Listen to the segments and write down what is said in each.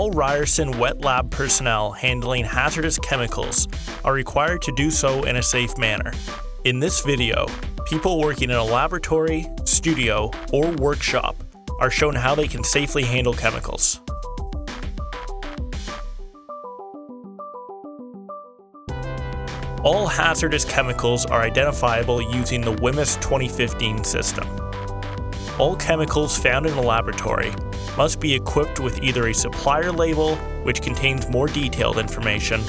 All Ryerson wet lab personnel handling hazardous chemicals are required to do so in a safe manner. In this video, people working in a laboratory, studio, or workshop are shown how they can safely handle chemicals. All hazardous chemicals are identifiable using the WHMIS 2015 system. All chemicals found in a laboratory must be equipped with either a supplier label, which contains more detailed information,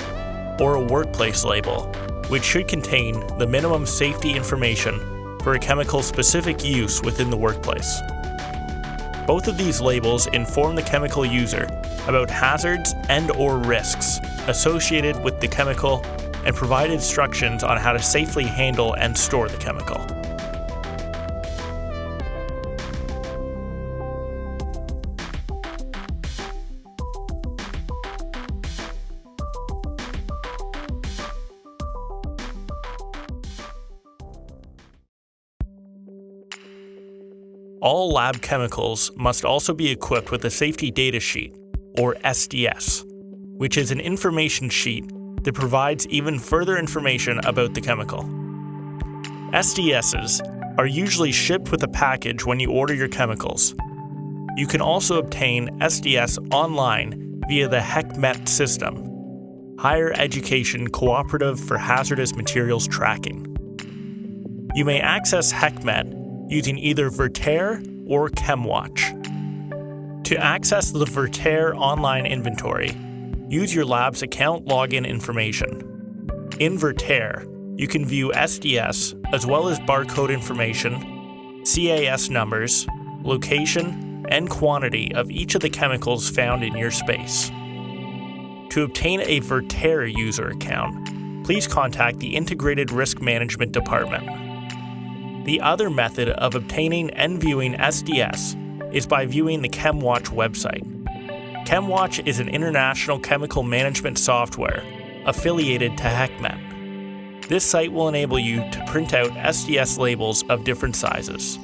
or a workplace label, which should contain the minimum safety information for a chemical-specific use within the workplace. Both of these labels inform the chemical user about hazards and/or risks associated with the chemical and provide instructions on how to safely handle and store the chemical. All lab chemicals must also be equipped with a safety data sheet, or SDS, which is an information sheet that provides even further information about the chemical. SDSs are usually shipped with a package when you order your chemicals. You can also obtain SDS online via the HECMET system, Higher Education Cooperative for Hazardous Materials Tracking. You may access HECMET using either Verter or ChemWatch. To access the Verter online inventory, use your lab's account login information. In Verter, you can view SDS as well as barcode information, CAS numbers, location, and quantity of each of the chemicals found in your space. To obtain a Verter user account, please contact the Integrated Risk Management Department. The other method of obtaining and viewing SDS is by viewing the ChemWatch website. ChemWatch is an international chemical management software affiliated to HECMET. This site will enable you to print out SDS labels of different sizes.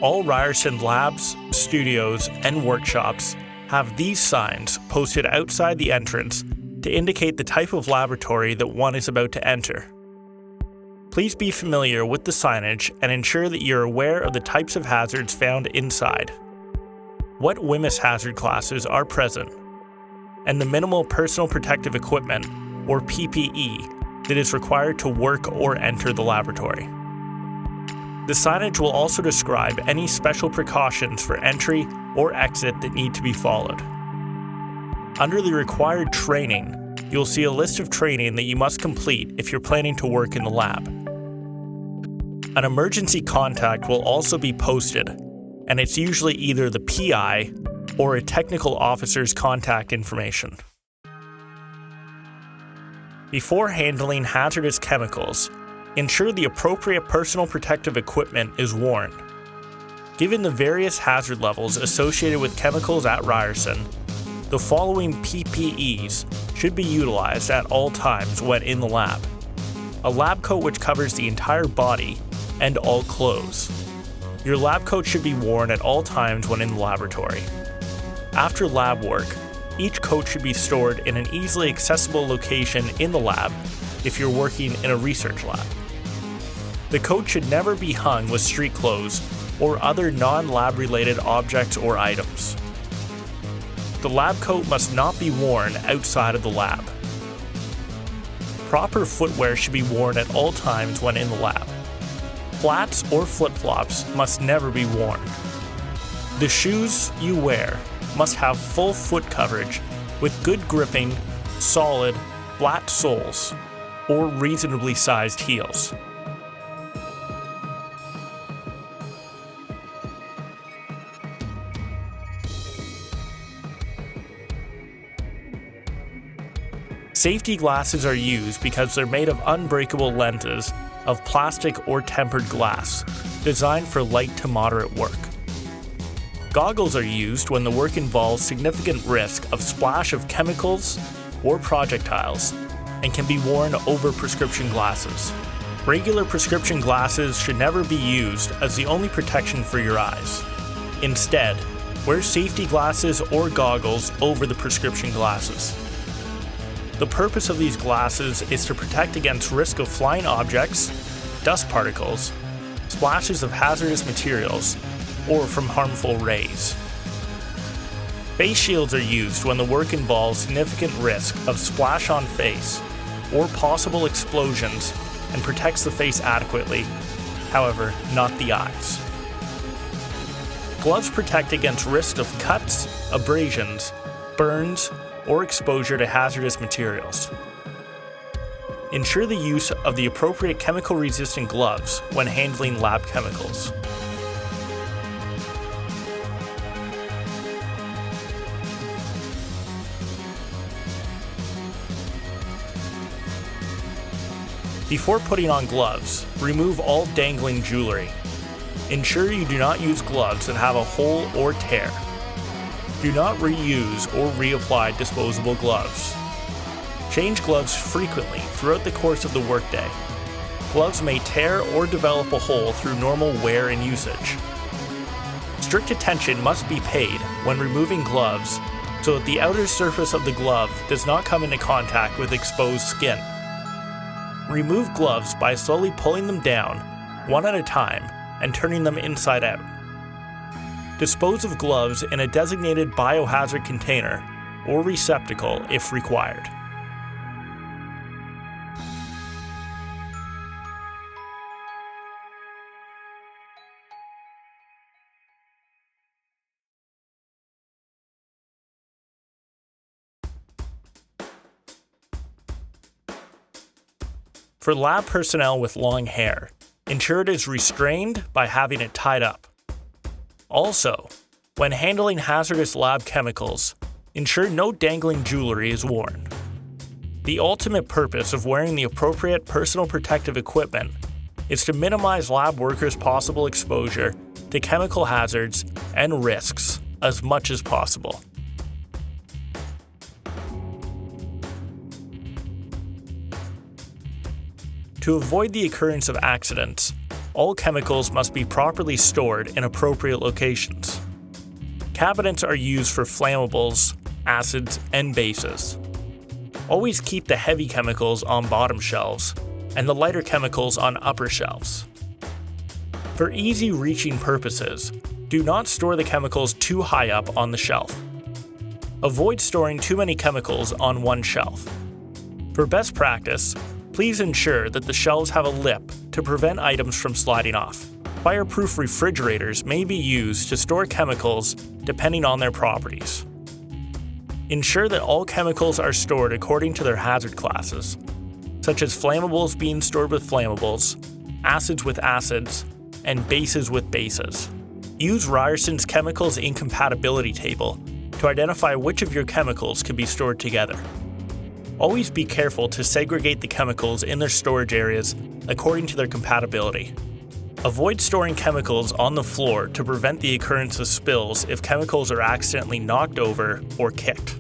All Ryerson labs, studios, and workshops have these signs posted outside the entrance to indicate the type of laboratory that one is about to enter. Please be familiar with the signage and ensure that you're aware of the types of hazards found inside, what WHMIS hazard classes are present, and the minimal personal protective equipment, or PPE, that is required to work or enter the laboratory. The signage will also describe any special precautions for entry or exit that need to be followed. Under the required training, you'll see a list of training that you must complete if you're planning to work in the lab. An emergency contact will also be posted, and it's usually either the PI or a technical officer's contact information. Before handling hazardous chemicals, ensure the appropriate personal protective equipment is worn. Given the various hazard levels associated with chemicals at Ryerson, the following PPEs should be utilized at all times when in the lab. A lab coat which covers the entire body and all clothes. Your lab coat should be worn at all times when in the laboratory. After lab work, each coat should be stored in an easily accessible location in the lab if you're working in a research lab. The coat should never be hung with street clothes or other non-lab related objects or items. The lab coat must not be worn outside of the lab. Proper footwear should be worn at all times when in the lab. Flats or flip-flops must never be worn. The shoes you wear must have full foot coverage with good gripping, solid, flat soles, or reasonably sized heels. Safety glasses are used because they're made of unbreakable lenses of plastic or tempered glass, designed for light to moderate work. Goggles are used when the work involves significant risk of splash of chemicals or projectiles and can be worn over prescription glasses. Regular prescription glasses should never be used as the only protection for your eyes. Instead, wear safety glasses or goggles over the prescription glasses. The purpose of these glasses is to protect against risk of flying objects, dust particles, splashes of hazardous materials, or from harmful rays. Face shields are used when the work involves significant risk of splash on face or possible explosions and protects the face adequately, however, not the eyes. Gloves protect against risk of cuts, abrasions, burns, or exposure to hazardous materials. Ensure the use of the appropriate chemical-resistant gloves when handling lab chemicals. Before putting on gloves, remove all dangling jewelry. Ensure you do not use gloves that have a hole or tear. Do not reuse or reapply disposable gloves. Change gloves frequently throughout the course of the workday. Gloves may tear or develop a hole through normal wear and usage. Strict attention must be paid when removing gloves so that the outer surface of the glove does not come into contact with exposed skin. Remove gloves by slowly pulling them down, one at a time, and turning them inside out. Dispose of gloves in a designated biohazard container or receptacle if required. For lab personnel with long hair, ensure it is restrained by having it tied up. Also, when handling hazardous lab chemicals, ensure no dangling jewelry is worn. The ultimate purpose of wearing the appropriate personal protective equipment is to minimize lab workers' possible exposure to chemical hazards and risks as much as possible. To avoid the occurrence of accidents, all chemicals must be properly stored in appropriate locations. Cabinets are used for flammables, acids, and bases. Always keep the heavy chemicals on bottom shelves and the lighter chemicals on upper shelves. For easy reaching purposes, do not store the chemicals too high up on the shelf. Avoid storing too many chemicals on one shelf. For best practice, please ensure that the shelves have a lip to prevent items from sliding off. Fireproof refrigerators may be used to store chemicals depending on their properties. Ensure that all chemicals are stored according to their hazard classes, such as flammables being stored with flammables, acids with acids, and bases with bases. Use Ryerson's Chemicals Incompatibility Table to identify which of your chemicals can be stored together. Always be careful to segregate the chemicals in their storage areas according to their compatibility. Avoid storing chemicals on the floor to prevent the occurrence of spills if chemicals are accidentally knocked over or kicked.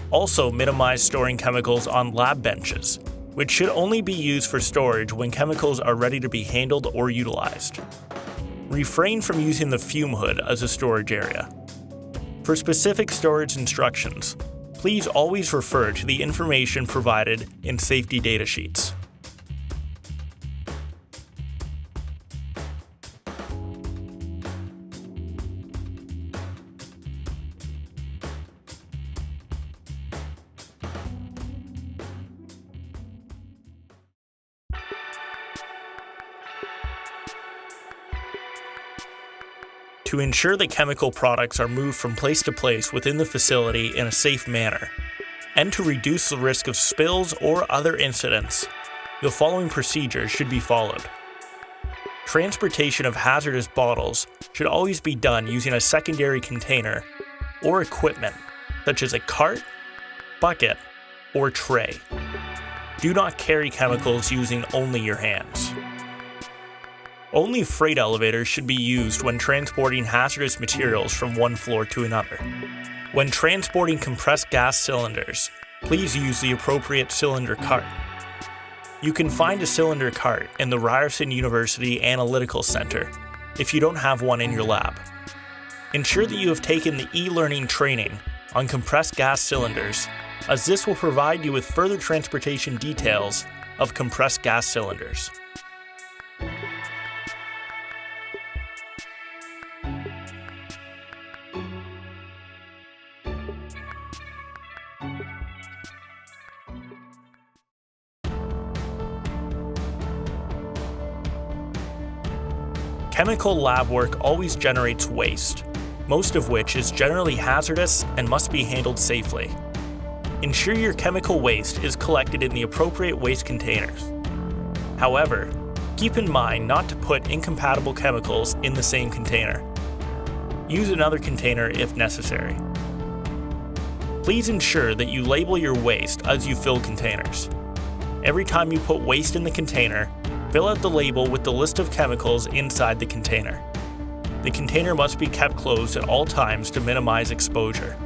Also, minimize storing chemicals on lab benches, which should only be used for storage when chemicals are ready to be handled or utilized. Refrain from using the fume hood as a storage area. For specific storage instructions, please always refer to the information provided in safety data sheets. To ensure that chemical products are moved from place to place within the facility in a safe manner, and to reduce the risk of spills or other incidents, the following procedures should be followed. Transportation of hazardous bottles should always be done using a secondary container or equipment, such as a cart, bucket, or tray. Do not carry chemicals using only your hands. Only freight elevators should be used when transporting hazardous materials from one floor to another. When transporting compressed gas cylinders, please use the appropriate cylinder cart. You can find a cylinder cart in the Ryerson University Analytical Center if you don't have one in your lab. Ensure that you have taken the e-learning training on compressed gas cylinders, as this will provide you with further transportation details of compressed gas cylinders. Chemical lab work always generates waste, most of which is generally hazardous and must be handled safely. Ensure your chemical waste is collected in the appropriate waste containers. However, keep in mind not to put incompatible chemicals in the same container. Use another container if necessary. Please ensure that you label your waste as you fill containers. Every time you put waste in the container, fill out the label with the list of chemicals inside the container. The container must be kept closed at all times to minimize exposure.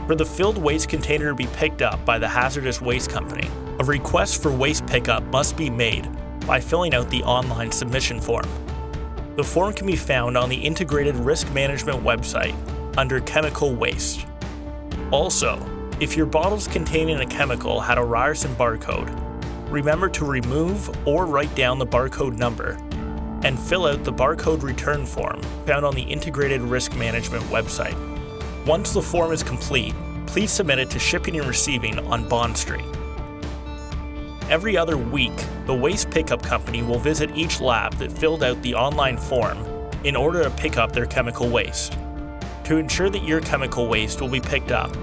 For the filled waste container to be picked up by the hazardous waste company, a request for waste pickup must be made by filling out the online submission form. The form can be found on the Integrated Risk Management website under Chemical Waste. Also, if your bottles containing a chemical had a Ryerson barcode, remember to remove or write down the barcode number and fill out the barcode return form found on the Integrated Risk Management website. Once the form is complete, please submit it to Shipping and Receiving on Bond Street. Every other week, the waste pickup company will visit each lab that filled out the online form in order to pick up their chemical waste. To ensure that your chemical waste will be picked up,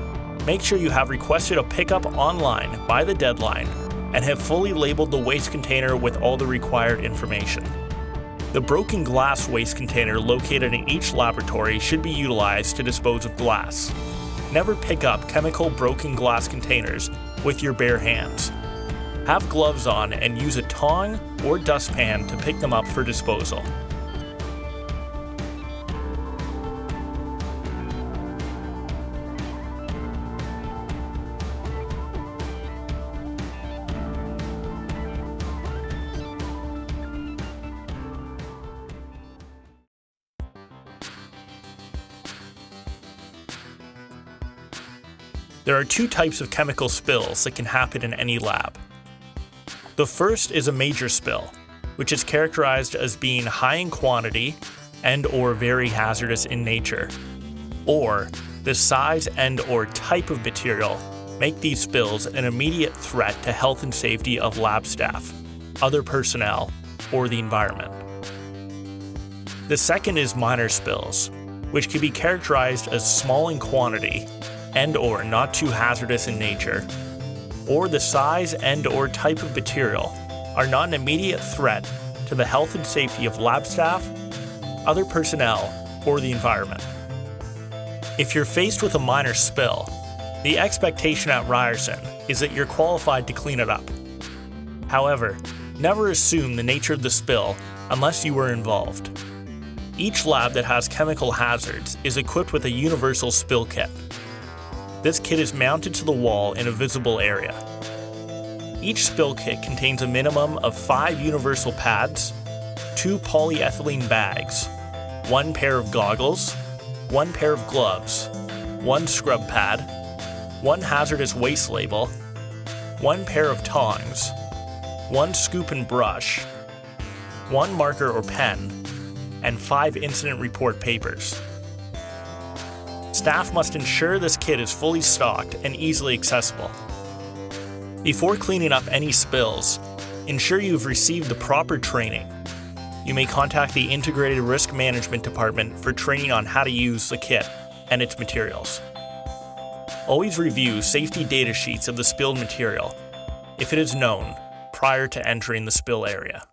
make sure you have requested a pickup online by the deadline and have fully labeled the waste container with all the required information. The broken glass waste container located in each laboratory should be utilized to dispose of glass. Never pick up chemical broken glass containers with your bare hands. Have gloves on and use a tong or dustpan to pick them up for disposal. There are two types of chemical spills that can happen in any lab. The first is a major spill, which is characterized as being high in quantity and/or very hazardous in nature, or the size and/or type of material make these spills an immediate threat to health and safety of lab staff, other personnel, or the environment. The second is minor spills, which can be characterized as small in quantity and/or not too hazardous in nature, or the size and/or type of material are not an immediate threat to the health and safety of lab staff, other personnel, or the environment. If you're faced with a minor spill, the expectation at Ryerson is that you're qualified to clean it up. However, never assume the nature of the spill unless you were involved. Each lab that has chemical hazards is equipped with a universal spill kit. This kit is mounted to the wall in a visible area. Each spill kit contains a minimum of 5 universal pads, 2 polyethylene bags, 1 pair of goggles, 1 pair of gloves, 1 scrub pad, 1 hazardous waste label, 1 pair of tongs, 1 scoop and brush, 1 marker or pen, and 5 incident report papers. Staff must ensure this kit is fully stocked and easily accessible. Before cleaning up any spills, ensure you've received the proper training. You may contact the Integrated Risk Management Department for training on how to use the kit and its materials. Always review safety data sheets of the spilled material, if it is known, prior to entering the spill area.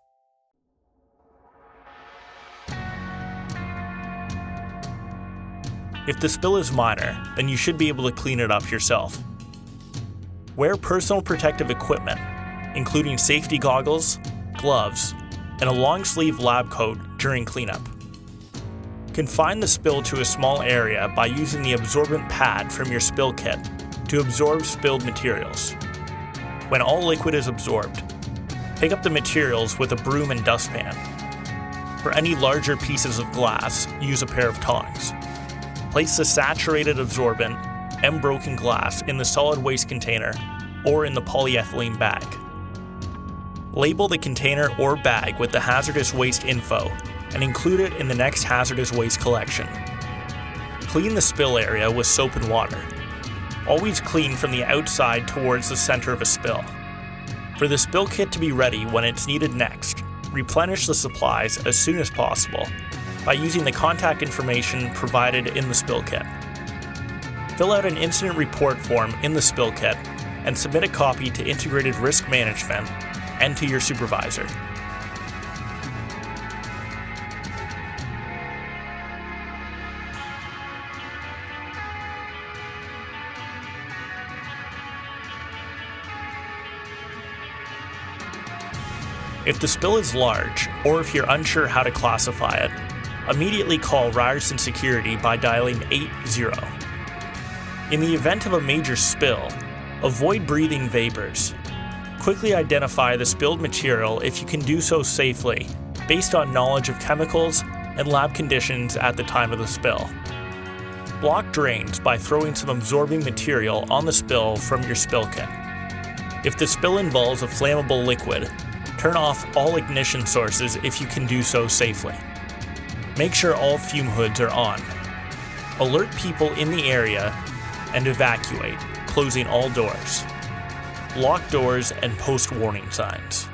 If the spill is minor, then you should be able to clean it up yourself. Wear personal protective equipment, including safety goggles, gloves, and a long-sleeve lab coat during cleanup. Confine the spill to a small area by using the absorbent pad from your spill kit to absorb spilled materials. When all liquid is absorbed, pick up the materials with a broom and dustpan. For any larger pieces of glass, use a pair of tongs. Place the saturated absorbent and broken glass in the solid waste container or in the polyethylene bag. Label the container or bag with the hazardous waste info and include it in the next hazardous waste collection. Clean the spill area with soap and water. Always clean from the outside towards the center of a spill. For the spill kit to be ready when it's needed next, replenish the supplies as soon as possible by using the contact information provided in the spill kit. Fill out an incident report form in the spill kit and submit a copy to Integrated Risk Management and to your supervisor. If the spill is large, or if you're unsure how to classify it, immediately call Ryerson Security by dialing 80. In the event of a major spill, avoid breathing vapors. Quickly identify the spilled material if you can do so safely, based on knowledge of chemicals and lab conditions at the time of the spill. Block drains by throwing some absorbing material on the spill from your spill kit. If the spill involves a flammable liquid, turn off all ignition sources if you can do so safely. Make sure all fume hoods are on. Alert people in the area and evacuate, closing all doors. Lock doors and post warning signs.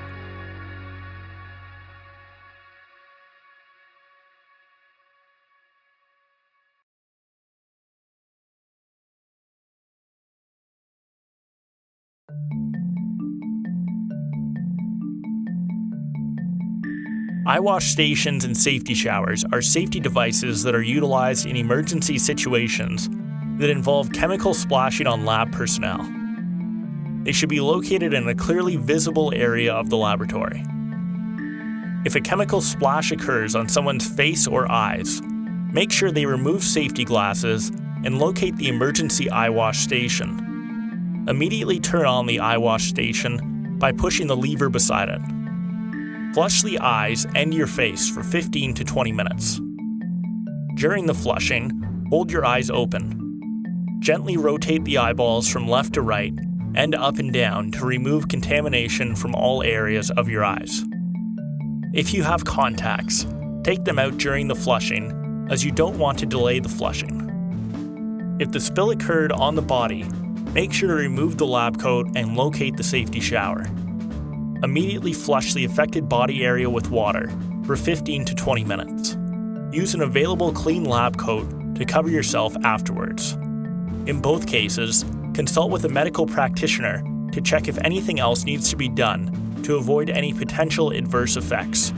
Eyewash stations and safety showers are safety devices that are utilized in emergency situations that involve chemical splashing on lab personnel. They should be located in a clearly visible area of the laboratory. If a chemical splash occurs on someone's face or eyes, make sure they remove safety glasses and locate the emergency eyewash station. Immediately turn on the eyewash station by pushing the lever beside it. Flush the eyes and your face for 15 to 20 minutes. During the flushing, hold your eyes open. Gently rotate the eyeballs from left to right and up and down to remove contamination from all areas of your eyes. If you have contacts, take them out during the flushing, as you don't want to delay the flushing. If the spill occurred on the body, make sure to remove the lab coat and locate the safety shower. Immediately flush the affected body area with water for 15 to 20 minutes. Use an available clean lab coat to cover yourself afterwards. In both cases, consult with a medical practitioner to check if anything else needs to be done to avoid any potential adverse effects.